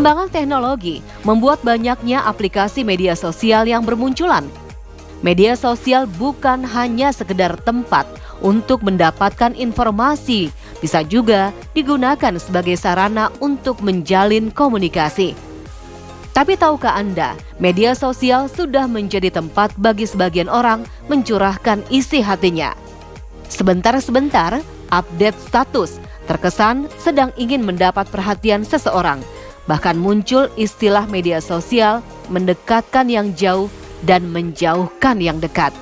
Perkembangan teknologi membuat banyaknya aplikasi media sosial yang bermunculan. Media sosial bukan hanya sekedar tempat untuk mendapatkan informasi, bisa juga digunakan sebagai sarana untuk menjalin komunikasi. Tapi tahukah Anda, media sosial sudah menjadi tempat bagi sebagian orang mencurahkan isi hatinya. Sebentar-sebentar, update status, terkesan sedang ingin mendapat perhatian seseorang. Bahkan muncul istilah media sosial mendekatkan yang jauh dan menjauhkan yang dekat.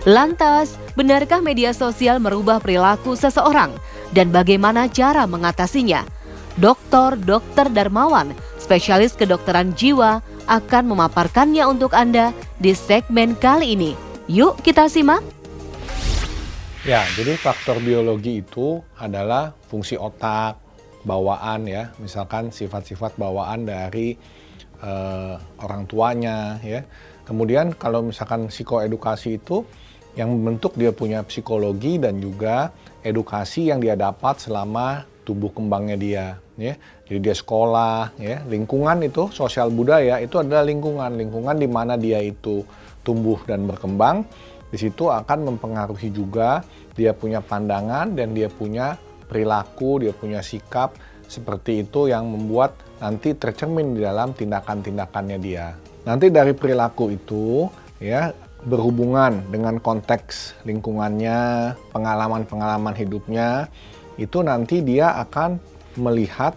Lantas, benarkah media sosial merubah perilaku seseorang dan bagaimana cara mengatasinya? Dr. Darmawan, spesialis kedokteran jiwa, akan memaparkannya untuk Anda di segmen kali ini. Yuk kita simak. Ya, jadi faktor biologi itu adalah fungsi otak, bawaan ya, misalkan sifat-sifat bawaan dari orang tuanya ya. Kemudian kalau misalkan psikoedukasi itu yang membentuk dia punya psikologi dan juga edukasi yang dia dapat selama tumbuh kembangnya dia ya. Jadi dia sekolah ya, lingkungan itu sosial budaya itu adalah lingkungan di mana dia itu tumbuh dan berkembang. Di situ akan mempengaruhi juga dia punya pandangan dan dia punya perilaku, dia punya sikap seperti itu yang membuat nanti tercermin di dalam tindakan-tindakannya dia. Nanti dari perilaku itu ya berhubungan dengan konteks lingkungannya, pengalaman-pengalaman hidupnya, itu nanti dia akan melihat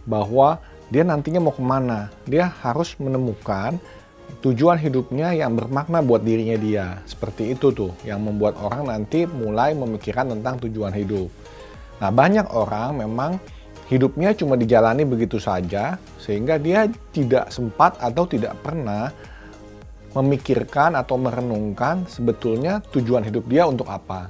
bahwa dia nantinya mau kemana. Dia harus menemukan tujuan hidupnya yang bermakna buat dirinya dia. Seperti itu tuh yang membuat orang nanti mulai memikirkan tentang tujuan hidup. Nah, banyak orang memang hidupnya cuma dijalani begitu saja, sehingga dia tidak sempat atau tidak pernah memikirkan atau merenungkan sebetulnya tujuan hidup dia untuk apa.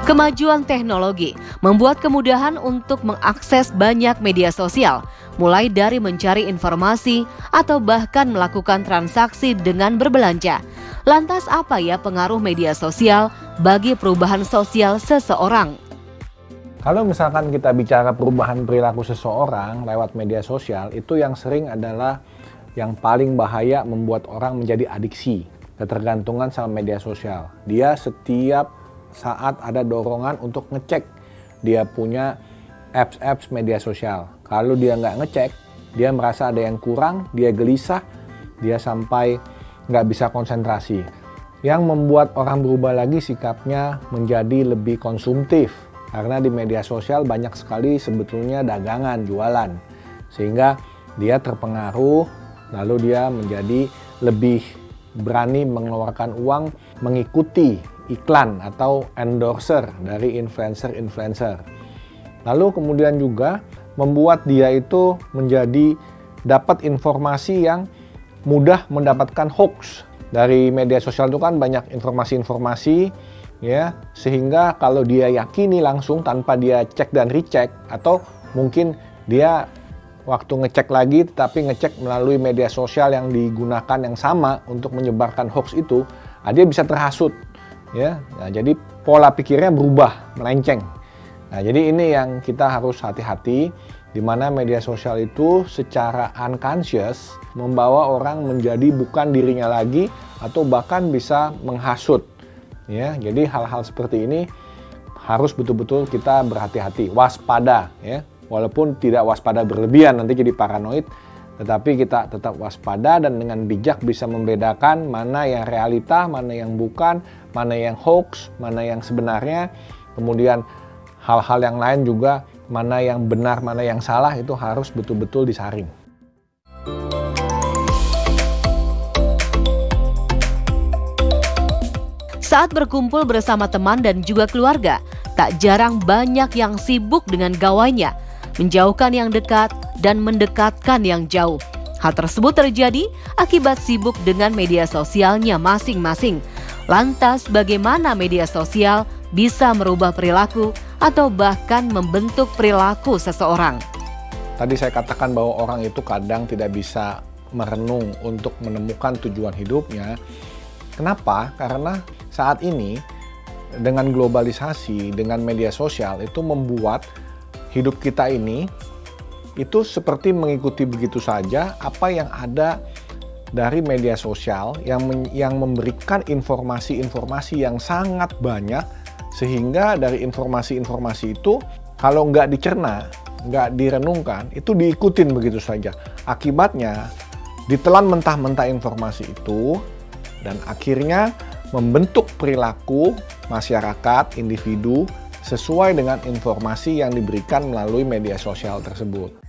Kemajuan teknologi membuat kemudahan untuk mengakses banyak media sosial, mulai dari mencari informasi atau bahkan melakukan transaksi dengan berbelanja. Lantas apa ya pengaruh media sosial bagi perubahan sosial seseorang? Kalau misalkan kita bicara perubahan perilaku seseorang lewat media sosial, itu yang sering adalah yang paling bahaya membuat orang menjadi adiksi, ketergantungan sama media sosial. Dia setiap saat ada dorongan untuk ngecek dia punya apps media sosial. Kalau dia nggak ngecek, dia merasa ada yang kurang, dia gelisah, dia sampai nggak bisa konsentrasi. Yang membuat orang berubah lagi sikapnya menjadi lebih konsumtif. Karena di media sosial banyak sekali sebetulnya dagangan, jualan. Sehingga dia terpengaruh, lalu dia menjadi lebih berani mengeluarkan uang mengikuti iklan atau endorser dari influencer-influencer. Lalu kemudian juga membuat dia itu menjadi dapat informasi yang mudah mendapatkan hoax. Dari media sosial itu kan banyak informasi-informasi ya, sehingga kalau dia yakini langsung tanpa dia cek dan recheck, atau mungkin dia waktu ngecek lagi tetapi ngecek melalui media sosial yang digunakan yang sama untuk menyebarkan hoax itu, dia bisa terhasut ya. Nah, jadi pola pikirnya berubah, melenceng. Nah, jadi ini yang kita harus hati-hati, di mana media sosial itu secara unconscious membawa orang menjadi bukan dirinya lagi atau bahkan bisa menghasut. Ya, jadi hal-hal seperti ini harus betul-betul kita berhati-hati, waspada ya. Walaupun tidak waspada berlebihan nanti jadi paranoid, tetapi kita tetap waspada dan dengan bijak bisa membedakan mana yang realita, mana yang bukan, mana yang hoax, mana yang sebenarnya. Kemudian hal-hal yang lain juga, mana yang benar, mana yang salah, itu harus betul-betul disaring. Saat berkumpul bersama teman dan juga keluarga, tak jarang banyak yang sibuk dengan gawainya, menjauhkan yang dekat dan mendekatkan yang jauh. Hal tersebut terjadi akibat sibuk dengan media sosialnya masing-masing. Lantas bagaimana media sosial bisa merubah perilaku atau bahkan membentuk perilaku seseorang? Tadi saya katakan bahwa orang itu kadang tidak bisa merenung untuk menemukan tujuan hidupnya. Kenapa? Karena saat ini dengan globalisasi, dengan media sosial itu membuat hidup kita ini itu seperti mengikuti begitu saja apa yang ada dari media sosial yang memberikan informasi-informasi yang sangat banyak, sehingga dari informasi-informasi itu kalau nggak dicerna, nggak direnungkan, itu diikutin begitu saja. Akibatnya ditelan mentah-mentah informasi itu dan akhirnya membentuk perilaku masyarakat, individu sesuai dengan informasi yang diberikan melalui media sosial tersebut.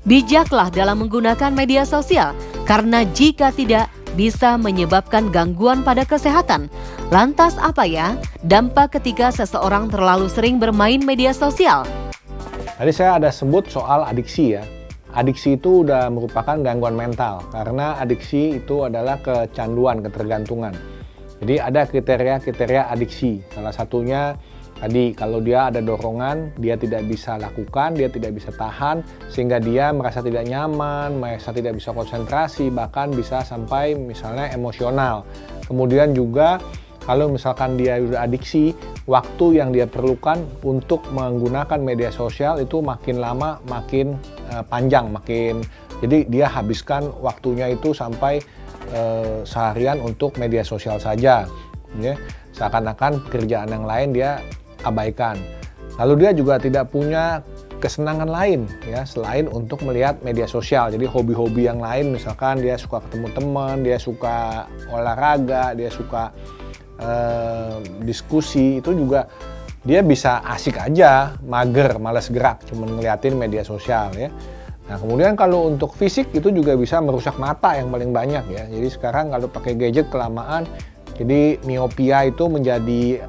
Bijaklah dalam menggunakan media sosial, karena jika tidak bisa menyebabkan gangguan pada kesehatan. Lantas apa ya dampak ketika seseorang terlalu sering bermain media sosial? Tadi saya ada sebut soal adiksi ya. Adiksi itu udah merupakan gangguan mental, karena adiksi itu adalah kecanduan, ketergantungan. Jadi ada kriteria-kriteria adiksi. Salah satunya tadi, kalau dia ada dorongan, dia tidak bisa lakukan, dia tidak bisa tahan, sehingga dia merasa tidak nyaman, merasa tidak bisa konsentrasi, bahkan bisa sampai misalnya emosional. Kemudian juga kalau misalkan dia sudah adiksi, waktu yang dia perlukan untuk menggunakan media sosial itu makin lama makin panjang, jadi dia habiskan waktunya itu sampai seharian untuk media sosial saja, ya. Seakan-akan pekerjaan yang lain dia abaikan. Lalu dia juga tidak punya kesenangan lain ya selain untuk melihat media sosial. Jadi hobi-hobi yang lain, misalkan dia suka ketemu teman, dia suka olahraga, dia suka diskusi, itu juga dia bisa asik aja, mager, malas gerak, cuma ngeliatin media sosial ya. Nah, kemudian kalau untuk fisik itu juga bisa merusak mata yang paling banyak ya. Jadi sekarang kalau pakai gadget kelamaan, jadi miopia itu menjadi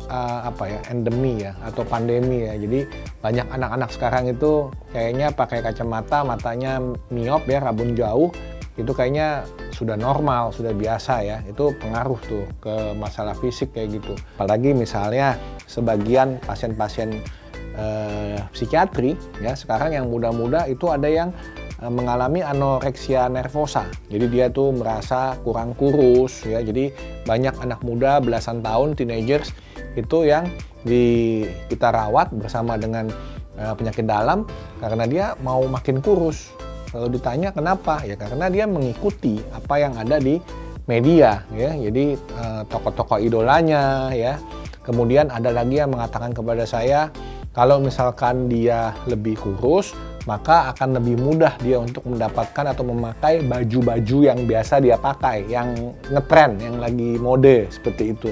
endemi ya, atau pandemi ya. Jadi banyak anak-anak sekarang itu kayaknya pakai kacamata, matanya miop ya, rabun jauh. Itu kayaknya sudah normal, sudah biasa ya. Itu pengaruh tuh ke masalah fisik kayak gitu. Apalagi misalnya sebagian pasien-pasien psikiatri ya, sekarang yang muda-muda itu ada yang mengalami anoreksia nervosa. Jadi dia tuh merasa kurang kurus ya. Jadi banyak anak muda belasan tahun, teenagers itu yang kita rawat bersama dengan penyakit dalam karena dia mau makin kurus. Kalau ditanya kenapa? Ya karena dia mengikuti apa yang ada di media ya. Jadi tokoh-tokoh idolanya ya. Kemudian ada lagi yang mengatakan kepada saya, kalau misalkan dia lebih kurus, maka akan lebih mudah dia untuk mendapatkan atau memakai baju-baju yang biasa dia pakai, yang ngetren, yang lagi mode seperti itu.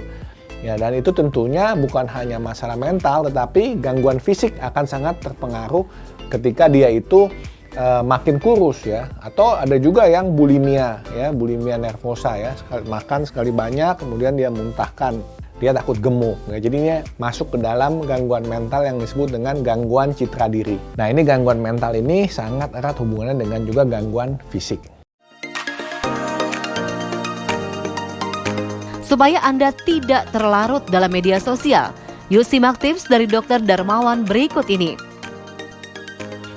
Ya, dan itu tentunya bukan hanya masalah mental, tetapi gangguan fisik akan sangat terpengaruh ketika dia itu makin kurus ya. Atau ada juga yang bulimia ya, bulimia nervosa ya, makan sekali banyak kemudian dia muntahkan, dia takut gemuk ya. Jadinya masuk ke dalam gangguan mental yang disebut dengan gangguan citra diri. Nah, ini gangguan mental ini sangat erat hubungannya dengan juga gangguan fisik. Supaya Anda tidak terlarut dalam media sosial, yuk simak tips dari Dr. Darmawan berikut ini.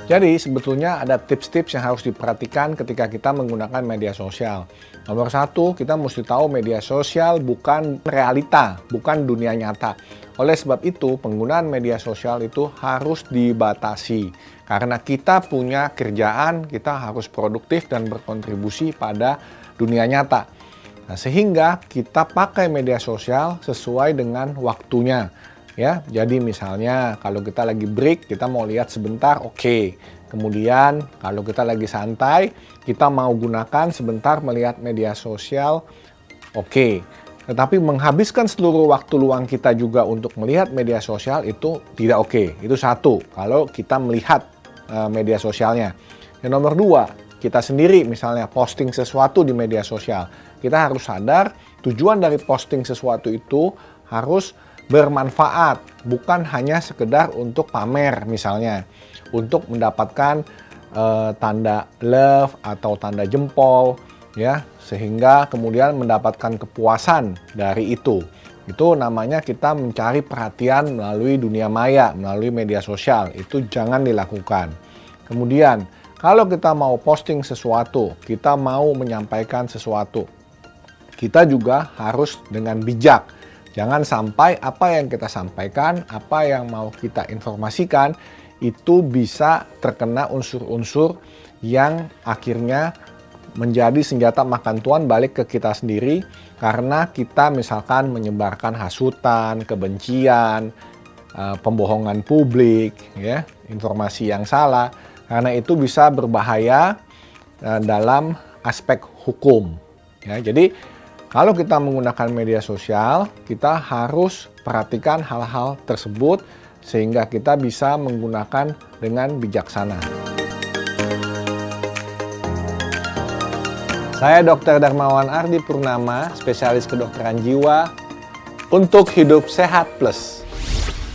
Jadi sebetulnya ada tips-tips yang harus diperhatikan ketika kita menggunakan media sosial. Nomor satu, kita mesti tahu media sosial bukan realita, bukan dunia nyata. Oleh sebab itu, penggunaan media sosial itu harus dibatasi. Karena kita punya kerjaan, kita harus produktif dan berkontribusi pada dunia nyata. Nah, sehingga kita pakai media sosial sesuai dengan waktunya. Ya, jadi misalnya kalau kita lagi break, kita mau lihat sebentar, oke. Kemudian kalau kita lagi santai, kita mau gunakan sebentar melihat media sosial, oke. Tetapi menghabiskan seluruh waktu luang kita juga untuk melihat media sosial itu tidak oke. Itu satu, kalau kita melihat media sosialnya. Yang nomor dua, kita sendiri misalnya posting sesuatu di media sosial. Kita harus sadar tujuan dari posting sesuatu itu harus bermanfaat, bukan hanya sekedar untuk pamer misalnya, untuk mendapatkan tanda love atau tanda jempol ya, sehingga kemudian mendapatkan kepuasan dari itu. Itu namanya kita mencari perhatian melalui dunia maya, melalui media sosial. Itu jangan dilakukan. Kemudian kalau kita mau posting sesuatu, kita mau menyampaikan sesuatu, kita juga harus dengan bijak. Jangan sampai apa yang kita sampaikan, apa yang mau kita informasikan, itu bisa terkena unsur-unsur yang akhirnya menjadi senjata makan tuan balik ke kita sendiri karena kita misalkan menyebarkan hasutan, kebencian, pembohongan publik, ya, informasi yang salah. Karena itu bisa berbahaya dalam aspek hukum. Ya, jadi kalau kita menggunakan media sosial, kita harus perhatikan hal-hal tersebut sehingga kita bisa menggunakan dengan bijaksana. Saya Dr. Darmawan Ardi Purnama, spesialis kedokteran jiwa untuk Hidup Sehat Plus.